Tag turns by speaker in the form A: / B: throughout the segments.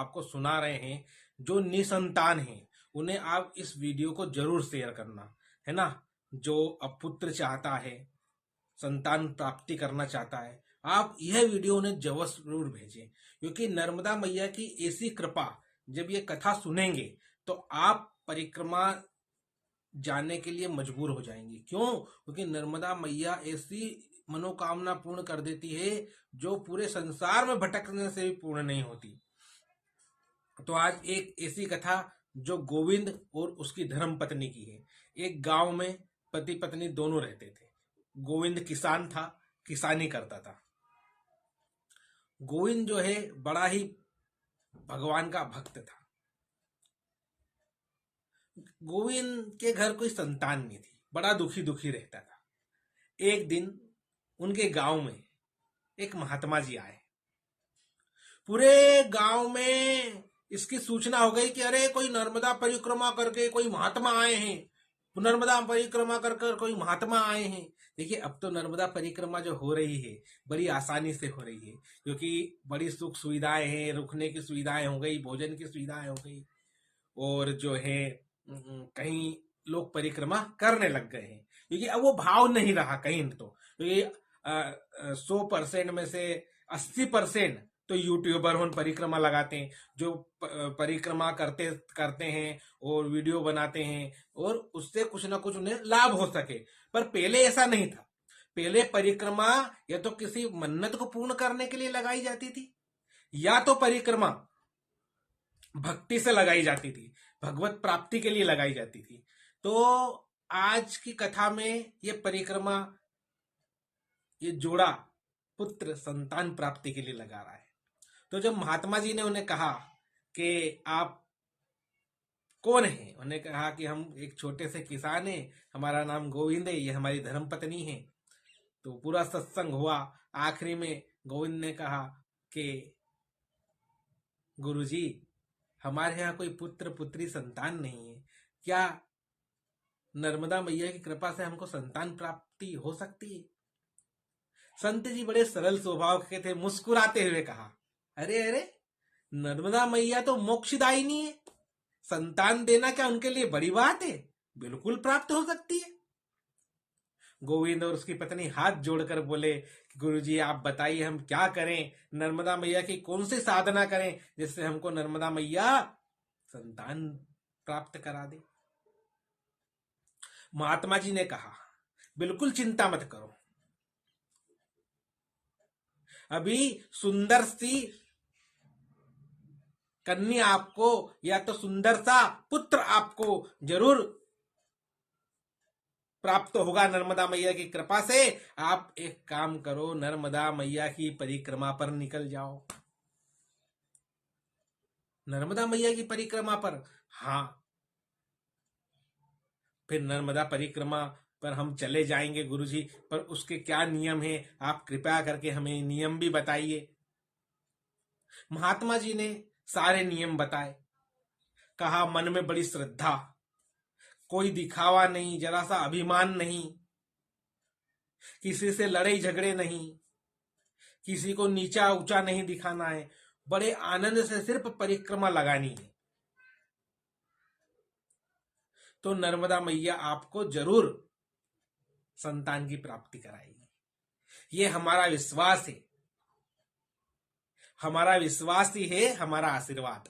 A: आपको सुना रहे हैं, जो निसंतान हैं, उन्हें आप इस वीडियो को जरूर शेयर करना, है ना। जो अब पुत्र चाहता है, संतान प्राप्ति करना चाहता है, आप यह वीडियो उन्हें जरूर भेजें, क्योंकि नर्मदा मैया की ऐसी कृपा, जब ये कथा सुनेंगे तो आप परिक्रमा जाने के लिए मजबूर हो जाएंगे। क्यों? क्योंकि नर्मदा मैया ऐसी मनोकामना पूर्ण कर देती है जो पूरे संसार में भटकने से भी पूर्ण नहीं होती। तो आज एक ऐसी कथा जो गोविंद और उसकी धर्म पत्नी की है। एक गांव में पति पत्नी दोनों रहते थे। गोविंद किसान था, किसानी करता था। गोविंद जो है बड़ा ही भगवान का भक्त था। गोविंद के घर कोई संतान नहीं थी, बड़ा दुखी दुखी रहता था। एक दिन उनके गांव में एक महात्मा जी आए। पूरे गांव में इसकी सूचना हो गई कि अरे कोई नर्मदा परिक्रमा करके कोई महात्मा आए हैं, नर्मदा परिक्रमा कर कर कोई महात्मा आए हैं। देखिए, अब तो नर्मदा परिक्रमा जो हो रही है बड़ी आसानी से हो रही है, क्योंकि बड़ी सुख सुविधाएं हैं, रुकने की सुविधाएं हो गई, भोजन की सुविधाएं हो गई, और जो है कहीं लोग परिक्रमा करने लग गए हैं। क्योंकि अब वो भाव नहीं रहा कहीं, तो क्योंकि 100% में से 80% तो यूट्यूबर उन परिक्रमा लगाते हैं, जो परिक्रमा करते करते हैं और वीडियो बनाते हैं, और उससे कुछ ना कुछ उन्हें लाभ हो सके। पर पहले ऐसा नहीं था। पहले परिक्रमा या तो किसी मन्नत को पूर्ण करने के लिए लगाई जाती थी, या तो परिक्रमा भक्ति से लगाई जाती थी, भगवत प्राप्ति के लिए लगाई जाती थी। तो आज की कथा में ये परिक्रमा, ये जोड़ा पुत्र संतान प्राप्ति के लिए लगा रहा है। तो जब महात्मा जी ने उन्हें कहा कि आप कौन हैं, उन्हें कहा कि हम एक छोटे से किसान हैं, हमारा नाम गोविंद है, ये हमारी धर्म पत्नी है। तो पूरा सत्संग हुआ। आखिरी में गोविंद ने कहा कि गुरुजी, हमारे यहाँ कोई पुत्र पुत्री संतान नहीं है, क्या नर्मदा मैया की कृपा से हमको संतान प्राप्ति हो सकती है? संत जी बड़े सरल स्वभाव के थे, मुस्कुराते हुए कहा, अरे अरे, नर्मदा मैया तो मोक्षदायिनी है, संतान देना क्या उनके लिए बड़ी बात है? बिल्कुल प्राप्त हो सकती है। गोविंद और उसकी पत्नी हाथ जोड़कर बोले, गुरुजी आप बताइए हम क्या करें, नर्मदा मैया की कौन सी साधना करें जिससे हमको नर्मदा मैया संतान प्राप्त करा दे। महात्मा जी ने कहा, बिल्कुल चिंता मत करो, अभी सुंदर सी कन्या आपको या तो सुंदर सा पुत्र आपको जरूर प्राप्त होगा नर्मदा मैया की कृपा से। आप एक काम करो, नर्मदा मैया की परिक्रमा पर निकल जाओ। नर्मदा मैया की परिक्रमा पर? हाँ। फिर नर्मदा परिक्रमा पर हम चले जाएंगे गुरुजी, पर उसके क्या नियम हैं, आप कृपया करके हमें नियम भी बताइए। महात्मा जी ने सारे नियम बताए। कहा, मन में बड़ी श्रद्धा, कोई दिखावा नहीं, जरा सा अभिमान नहीं, किसी से लड़ाई झगड़े नहीं, किसी को नीचा ऊंचा नहीं दिखाना है, बड़े आनंद से सिर्फ परिक्रमा लगानी है। तो नर्मदा मैया आपको जरूर संतान की प्राप्ति कराएगी। ये हमारा विश्वास है, हमारा विश्वास ही है हमारा आशीर्वाद,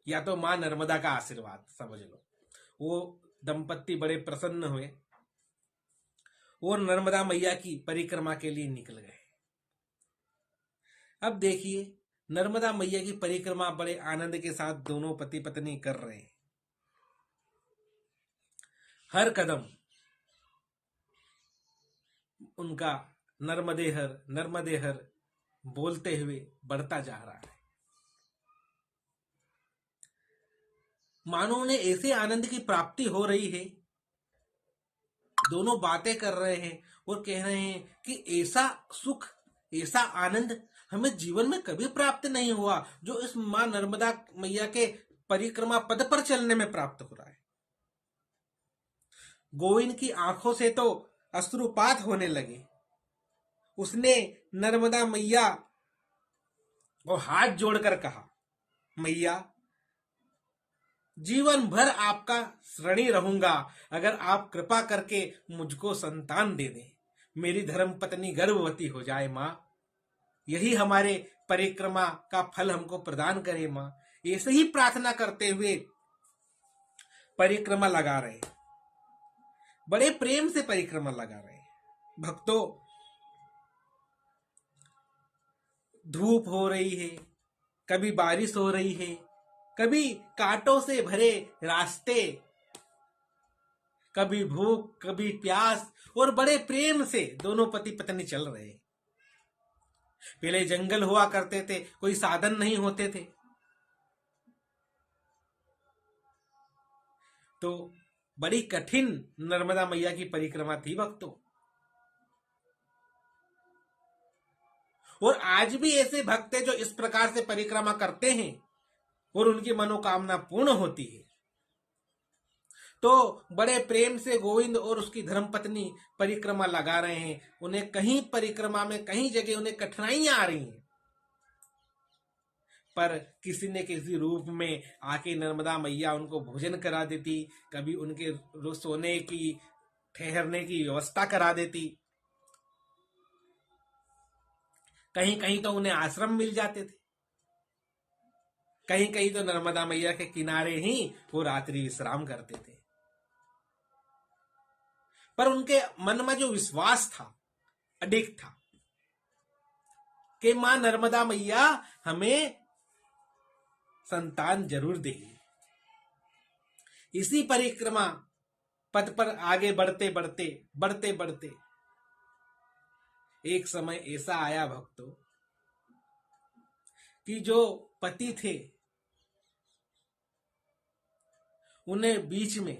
A: या तो मां नर्मदा का आशीर्वाद समझ लो। वो दंपत्ति बड़े प्रसन्न हुए और नर्मदा मैया की परिक्रमा के लिए निकल गए। अब देखिए, नर्मदा मैया की परिक्रमा बड़े आनंद के साथ दोनों पति पत्नी कर रहे हैं। हर कदम उनका नर्मदे हर बोलते हुए बढ़ता जा रहा है। मानो उन्हें ऐसे आनंद की प्राप्ति हो रही है। दोनों बातें कर रहे हैं और कह रहे हैं कि ऐसा सुख, ऐसा आनंद हमें जीवन में कभी प्राप्त नहीं हुआ जो इस मां नर्मदा मैया के परिक्रमा पद पर चलने में प्राप्त हो रहा है। गोविंद की आंखों से तो अश्रुपात होने लगे। उसने नर्मदा मैया को हाथ जोड़कर कहा, मैया, जीवन भर आपका ऋणी रहूंगा अगर आप कृपा करके मुझको संतान दे दें, मेरी धर्म पत्नी गर्भवती हो जाए माँ, यही हमारे परिक्रमा का फल हमको प्रदान करे माँ। ऐसे ही प्रार्थना करते हुए परिक्रमा लगा रहे, बड़े प्रेम से परिक्रमा लगा रहे। भक्तों, धूप हो रही है, कभी बारिश हो रही है, कभी कांटों से भरे रास्ते, कभी भूख कभी प्यास, और बड़े प्रेम से दोनों पति पत्नी चल रहे। पहले जंगल हुआ करते थे, कोई साधन नहीं होते थे, तो बड़ी कठिन नर्मदा मैया की परिक्रमा थी भक्तों। और आज भी ऐसे भक्त हैं जो इस प्रकार से परिक्रमा करते हैं और उनकी मनोकामना पूर्ण होती है। तो बड़े प्रेम से गोविंद और उसकी धर्मपत्नी परिक्रमा लगा रहे हैं। उन्हें कहीं परिक्रमा में कहीं जगह उन्हें कठिनाइयां आ रही हैं, पर किसी न किसी रूप में आके नर्मदा मैया उनको भोजन करा देती, कभी उनके सोने की ठहरने की व्यवस्था करा देती, कहीं कहीं तो उन्हें आश्रम मिल जाते थे, कहीं कहीं तो नर्मदा मैया के किनारे ही वो रात्रि विश्राम करते थे। पर उनके मन में जो विश्वास था अडिग था कि मां नर्मदा मैया हमें संतान जरूर देगी। इसी परिक्रमा पथ पर आगे बढ़ते बढ़ते एक समय ऐसा आया भक्तों कि जो पति थे उन्हें बीच में,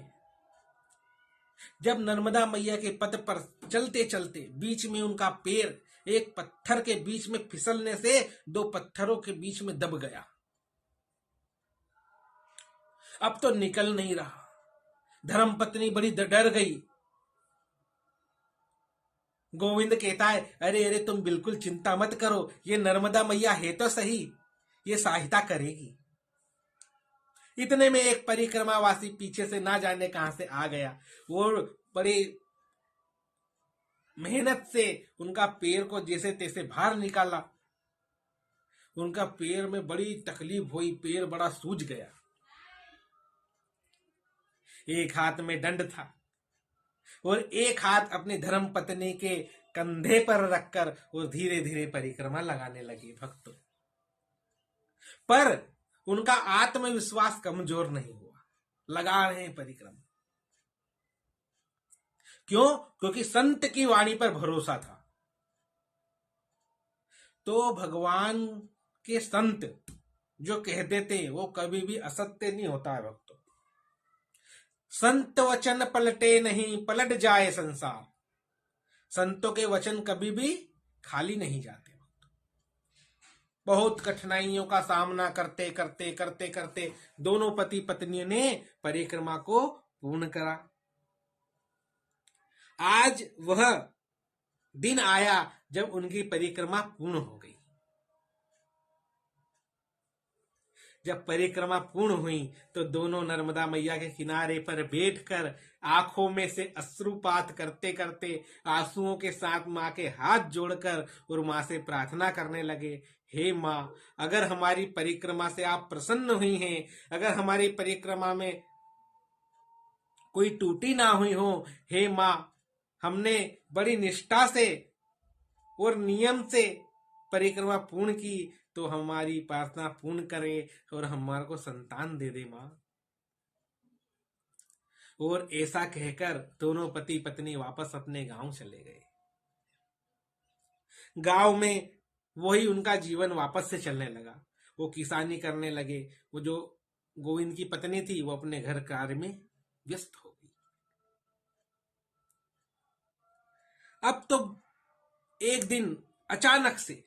A: जब नर्मदा मैया के पथ पर चलते चलते बीच में उनका पैर एक पत्थर के बीच में फिसलने से दो पत्थरों के बीच में दब गया। अब तो निकल नहीं रहा। धर्मपत्नी बड़ी डर गई। गोविंद कहता है, अरे अरे तुम बिल्कुल चिंता मत करो, ये नर्मदा मैया है तो सही, ये सहायता करेगी। इतने में एक परिक्रमावासी पीछे से ना जाने कहां से आ गया और बड़ी मेहनत से उनका पैर को जैसे तैसे बाहर निकाला। उनका पैर में बड़ी तकलीफ हुई, पैर बड़ा सूज गया। एक हाथ में दंड था और एक हाथ अपनी धर्म पत्नी के कंधे पर रखकर वो धीरे धीरे परिक्रमा लगाने लगी भक्तों। पर उनका आत्मविश्वास कमजोर नहीं हुआ, लगा रहे हैं परिक्रमा। क्यों? क्योंकि संत की वाणी पर भरोसा था। तो भगवान के संत जो कह देते वो कभी भी असत्य नहीं होता है भक्तों। संत वचन पलटे नहीं, पलट जाए संसार। संतों के वचन कभी भी खाली नहीं जाते। बहुत कठिनाइयों का सामना करते करते दोनों पति पत्नी ने परिक्रमा को पूर्ण करा। आज वह दिन आया जब उनकी परिक्रमा पूर्ण हो गई। जब परिक्रमा पूर्ण हुई तो दोनों नर्मदा मैया के किनारे पर बैठकर आंखों में से अश्रुपात करते करते आंसुओं के साथ मां के हाथ जोड़कर और मां से प्रार्थना करने लगे, हे मां, अगर हमारी परिक्रमा से आप प्रसन्न हुई हैं, अगर हमारी परिक्रमा में कोई टूटी ना हुई हो, हे मां, हमने बड़ी निष्ठा से और नियम से परिक्रमा पूर्ण की, तो हमारी प्रार्थना पूर्ण करे और हमारे को संतान दे दे मां। और ऐसा कहकर दोनों पति पत्नी वापस अपने गांव चले गए। गांव में वही उनका जीवन वापस से चलने लगा। वो किसानी करने लगे। वो जो गोविंद की पत्नी थी वो अपने घर कार्य में व्यस्त हो गई। अब तो एक दिन अचानक से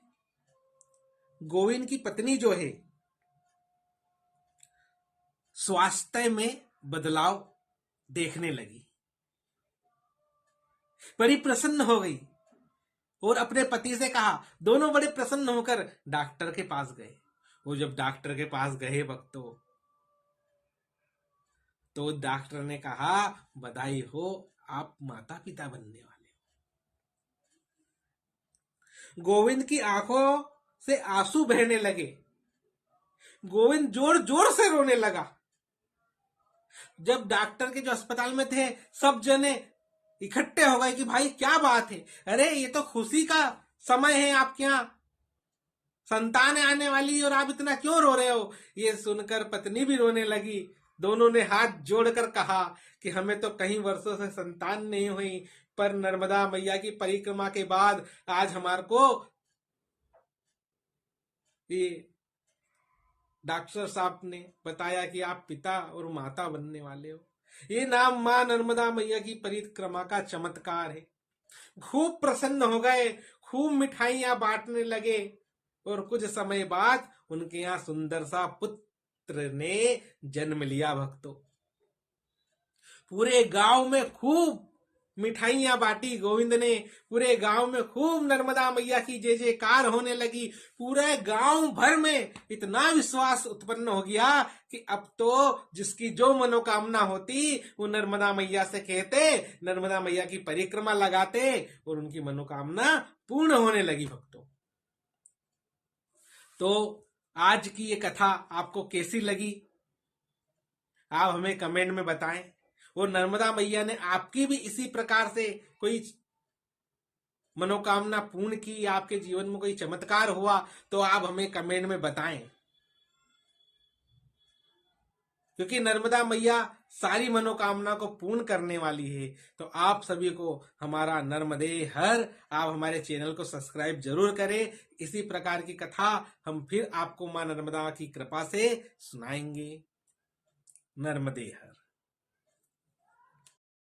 A: गोविंद की पत्नी जो है स्वास्थ्य में बदलाव देखने लगी, बड़ी प्रसन्न हो गई और अपने पति से कहा। दोनों बड़े प्रसन्न होकर डॉक्टर के पास गए वो जब डॉक्टर के पास गए भक्तों, तो डॉक्टर ने कहा, बधाई हो, आप माता पिता बनने वाले हो। गोविंद की आंखों से आंसू बहने लगे। गोविंद जोर जोर से रोने लगा। जब डॉक्टर के जो अस्पताल में थे सब जने इकट्ठे हो गए कि भाई क्या बात है, अरे ये तो खुशी का समय है, आपके यहाँ संतान आने वाली और आप इतना क्यों रो रहे हो। ये सुनकर पत्नी भी रोने लगी। दोनों ने हाथ जोड़कर कहा कि हमें तो कई वर्षों से संतान नहीं हुई, पर नर्मदा मैया की परिक्रमा के बाद आज हमारे को ये डॉक्टर साहब ने बताया कि आप पिता और माता बनने वाले हो। ये नाम मां नर्मदा मैया की परिक्रमा का चमत्कार है। खूब प्रसन्न हो गए, खूब मिठाइयां बांटने लगे और कुछ समय बाद उनके यहाँ सुंदर सा पुत्र ने जन्म लिया भक्तों। पूरे गांव में खूब मिठाइयां बांटी गोविंद ने। पूरे गांव में खूब नर्मदा मैया की जय जयकार होने लगी। पूरे गांव भर में इतना विश्वास उत्पन्न हो गया कि अब तो जिसकी जो मनोकामना होती वो नर्मदा मैया से कहते, नर्मदा मैया की परिक्रमा लगाते और उनकी मनोकामना पूर्ण होने लगी भक्तों। तो आज की ये कथा आपको कैसी लगी, आप हमें कमेंट में बताएं। और नर्मदा मैया ने आपकी भी इसी प्रकार से कोई मनोकामना पूर्ण की, आपके जीवन में कोई चमत्कार हुआ तो आप हमें कमेंट में बताएं, क्योंकि नर्मदा मैया सारी मनोकामना को पूर्ण करने वाली है। तो आप सभी को हमारा नर्मदे हर, आप हमारे चैनल को सब्सक्राइब जरूर करें। इसी प्रकार की कथा हम फिर आपको मां नर्मदा की कृपा से सुनाएंगे। नर्मदे हर।